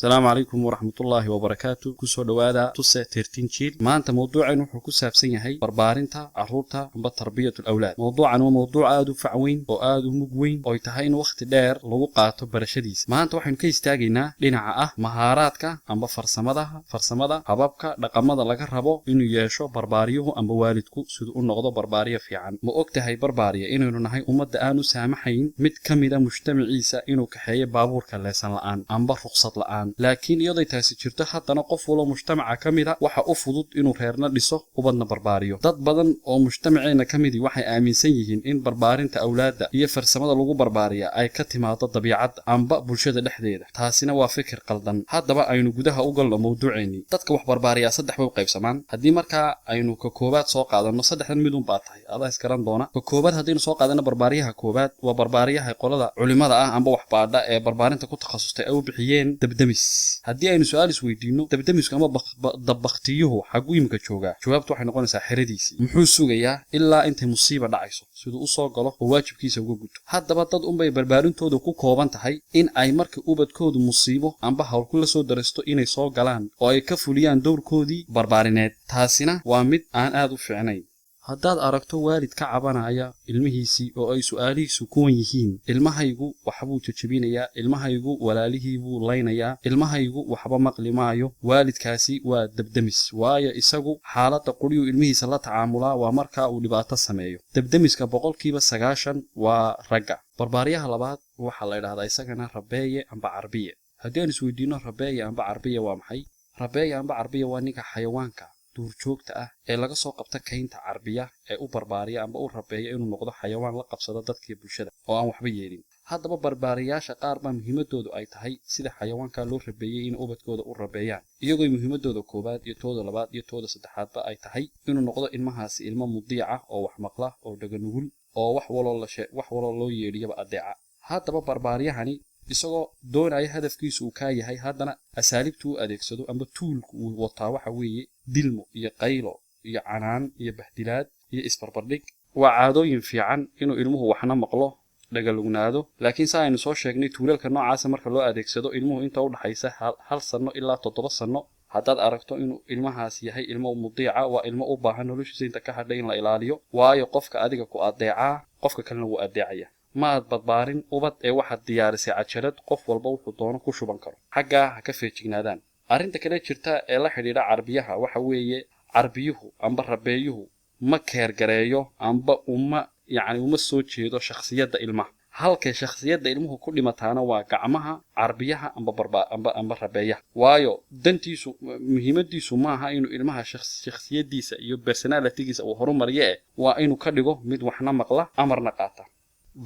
السلام عليكم ورحمة الله وبركاته. كسو دوادا تسع ترتين شيل ما أنت موضوع إنه حكوسة بسنية بربارنتا عروتها بتربية الأولاد. موضوعا وموضوع آدو فعوين وآدو مجوين ويتهين وقت دار لوقعته برشديس. ما أنت وحين كيس تاجينا لنعاء مهاراتك أم فرسمدا حبابك رقمدا لقربو إنه يشوا برباريه أم بوالدكو سدوا النقطة بربارية في عن مؤكته هاي بربارية إنه نهاي أمد آنو سامحين مت كمدا مجتمع عيسى إنه كحية بابور كلاسان الآن أم برخصة الآن. laakiin iyaday taasi jirto haddana qof walo mujtamaca kamida waxa u fudud inuu reerna dhiso ubadna barbaariyo. dad badan oo mujtamaceena kamidi waxay aaminsan yihiin in barbaarinta awlaadda iyo farsamada lagu barbaariya ay ka timaado dabiicadda amba bulshada dhexdeeda. taasina waa fikir qaldan. haddaba aynu gudaha u galno mawduuceeni. dadka wax barbaariya saddex way u qaybsamaan. haddii markaa aynu ka koobaad soo qaadano saddexdan mid un baa tahay adaa iskaran doona. ka koobaad haddaynu soo qaadano barbaariyaha koobaad waa barbaariyaha qolada culimada ah amba wax baadha ee barbaarinta ku takhasustay ay u bixiyeen dabdamis. haddii aynu su'aal isweydiino dabdamisku ama dabbaqtiyuhu xaguu imika joogaa, jawaabtu waxay noqonaysaa xeradiisii. muxuu sugayaa ilaa intay musiiba dhacayso siduu u soo galo oo waajibkiisa uga guto. haddaba dad unbay barbaarintooda ku kooban tahay in ay marka ubadkoodu musiibo amba hawlku la soo daristo inay soo galaan oo ay ka fuliyaan dowrkoodii barbaarineed. taasina waa mid aan aad u fiicnayn. haddaad aragto waalid ka cabanaya ilmihiisii oo ay su'aalihiisu kuwan yihiin: ilmahaygu waxbuu jajabinayaa, ilmahaygu walaalihii buu laynayaa, ilmahaygu waxba maqli maayo, waalidkaasi waa dabdamis. waayo isagu xaaladda quriyuu ilmihiisa la tacaamulaa waa markaa uu dhibaato sameeyo. dabdamiska 90% waa ragga. barbaariyaha labaad waxaa la yidhahdaa isagana rabeeye amba carbiye. haddii aan isweydiino rabeeye amba carbiye waa maxay? rabeeye amba carbiye waa ninka xayawaanka duurjoogta ah ee laga soo qabta kaynta carbiya ee u barbaariya amba u rabeeya inuu noqdo xayawaan la qabsado dadkii bulshada oo aan waxba yeelin. haddaba barbaariyaasha qaar baa muhiimadoodu ay tahay sida xayawaanka loo rabeeyay in ubadkooda u rabeeyaan, iyagoo muhiimadooda koobaad iyo tooda labaad iyo tooda saddexaadba ay tahay inuu noqdo ilmahaasi ilmo mudiic ah oo wax maqla oo dhaganugul oo wax waloo loo yeedhiyaba adeeca. haddaba barbaariyahani isagoo doonaya hadafkiisu uu ka yahay haddana asaaliibtu u adeegsado amba tuulku uu wataa waxa weeye dilmo iyo qaylo iyo canaan iyo bahdilaad iyo isbarbardhig. waa caadooyin fiican inuu ilmuhu waxna maqlo dhagalugnaado, laakiin saa aynu soo sheegnay tuulalka noocaasa marka loo adeegsado ilmuhu inta u dhaxaysa 1 sano ilaa 7 sano haddaad aragto inuu ilmahaas yahay ilmo mudiica waa ilmo u baahan noloshiisa inta ka hadhay in la ilaaliyo. waayo qofka adiga ku adeecaa qofka kalena wuu adeecaya. ma aad barbaarin ubad ee waxaad diyaarisay cajalad qof walba wuxuu doono ku shuban karo. xaggaa ha ka feejignaadaan. arrinta kale jirta ee la xidhiidha carbiyaha waxa weeye carbiyuhu amba rabeeyuhu ma keergareeyo amba uma soo jeedo shakhsiyadda ilmaha. halkay shakhsiyadda ilmuhu ku dhimataana waa gacmaha carbiyaha amba rabeeyaha. waayo dantiisu muhiimadiisu maaha inuu ilmaha shakhsiyaddiisa iyo personalitigiisa uu horumariyo waa inuu ka dhigo mid waxna maqla amarna qaata.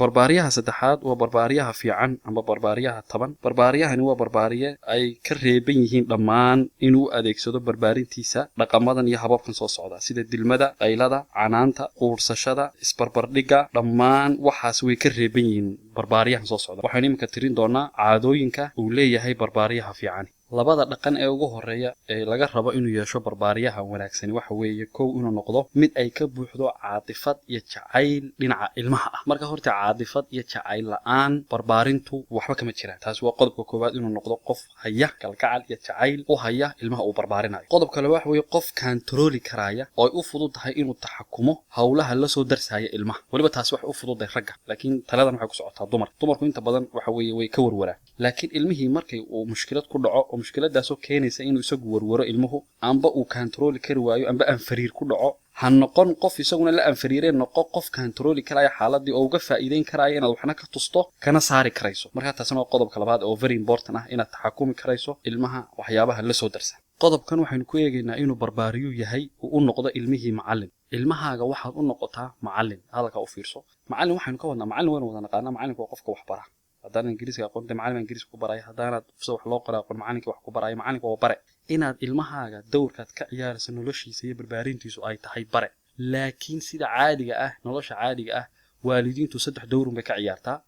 barbaariyaha saddexaad waa barbaariyaha fiican amba barbaariyaha taban. barbaariyahani waa barbaariye ay ka reeban yihiin dhammaan inuu u adeegsado barbaarintiisa dhaqamadan iyo hababkan soo socda sida dilmada, qaylada, canaanta, quursashada, isbarbardhigga. dhammaan waxaas way ka reeban yihiin barbaariyahan soo socda. waxaynu iminka tirin doonaa caadooyinka uu leeyahay barbaariyaha fiican. labada dhaqan ee ugu horeeya ee laga rabo inuu yeesho barbaariyaha wanaagsani waxa weeye kow inuu noqdo mid ay ka buuxdo caadifad iyo jacayl dhinaca ilmaha ah. marka horta caadifad iyo jacayl la'aan barbaarintu waxba kama jiraan. taasi waa qodobka koowaad, inuu noqdo qof haya kalgacal iyo jacayl u haya ilmaha uu barbaarinayo. qodob kale waxa weeye qof kantarooli karaya oo ay u fududahay inuu taxakumo howlaha la soo darsaya ilmaha. waliba taasi wax u fududahay ragga, laakiin taladan waxay ku socotaa dumarku inta badan waxa weeye way ka warwaraan. laakiin ilmihii markay uu mushkilad ku dhaco mushkiladaasoo keenaysa inuu isagu warwaro ilmuhu amba uu kantarooli kari waayo amba anfariir ku dhaco, ha noqon qof isaguna la anfariireen, noqo qof kantarooli karaya xaaladii oo uga faa'iideyn karaya inaad waxna ka tusto kana saari karayso. markaa taasina waa qodobka labaad oo very important ah, inaad taxakumi karayso ilmaha waxyaabaha la soo darsa. qodobkan waxaynu ku eegaynaa inuu barbaariyu yahay uu u noqdo ilmihii macallin. ilmahaaga waxaad u noqotaa macallin. hadalka u fiirso. macallin waxaynu ka wadnaa macallin waynu wada naqaanaa. macallinku waa qofka wax bara. haddaan ingiriisiga aqoonta macallin ingiriisi ku baraya, haddaanaad wax loo qoraa aqoon macallinkii wax ku baraya. macallinka waa bare. inaad ilmahaaga dowrkaad ka ciyaarayso noloshiisa iyo barbaarintiisu ay tahay bare. laakiin sida caadiga ah nolosha caadiga ah waalidiintu 3 dowrun bay ka ciyaartaa.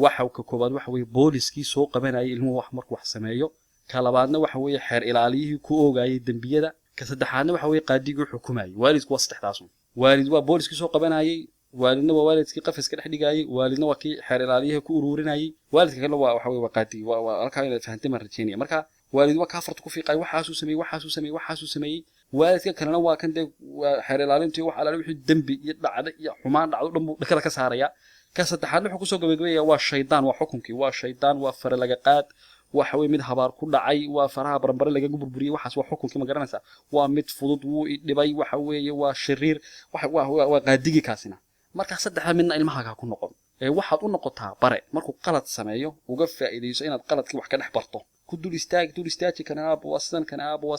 waxa ka koobaad waxa weeye booliskii soo qabanayay ilmuhu markuu wax sameeyo. ka labaadna waxa weeye xeer ilaaliyihii ku oogayay dambiyada. ka saddexaadna waxa weeye qaadigii xukumayay. waalidku waa 3daas. waalid waa booliskii soo qabanayay, والدنا ووالدك قفز كده حد جاي والدنا وكي حر العليه كور ورناي والدك كله وحوي وقاتي وأركان فهمت مرتينية مركا waalid waa ka farta ku fiiqay waxaasuu sameeyey waalidka kalena waa kan dee xeer ilaalintii wax alaal wixii dambi iyo dhacda iyo xumaan dhacdo dhan buu dhakada ka saaraya ka saddexaad wuxuu kusoo gabagabeeyaa waa shaydaan waa xukunkii waa shaydaan waa fare laga qaad waxa weeye mid habaar ku dhacay waa faraha barambare laga burburiyay waxaas waa xukunkii ma garanaysaa waa mid fudud wuu dhibay waxa weeye waa shariir waa qaadigii kaasina marka saddexda midna ilmahaaga ku noqon waxaad u noqotaa bare markuu qalad sameeyo uga faa'iideyso inaad qaladkii wax ka dhex barto ku dul istaaji kana aab waa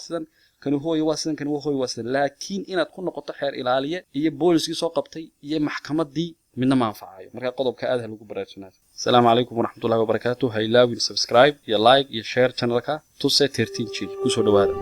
sidan kan hooyo waa sidan kan hooyo waa sidan laakiin inaad ku noqoto xeer ilaaliye iyo booliskii soo qabtay iyo maxkamadii midna ma anfacayo marka qodobka aad lagu baraarujinayo السلام عليكم ورحمة الله وبركاته هاي لاوين سبسكرايب يا لايك يا شير channelka tuse 13 jil ku soo dhawaada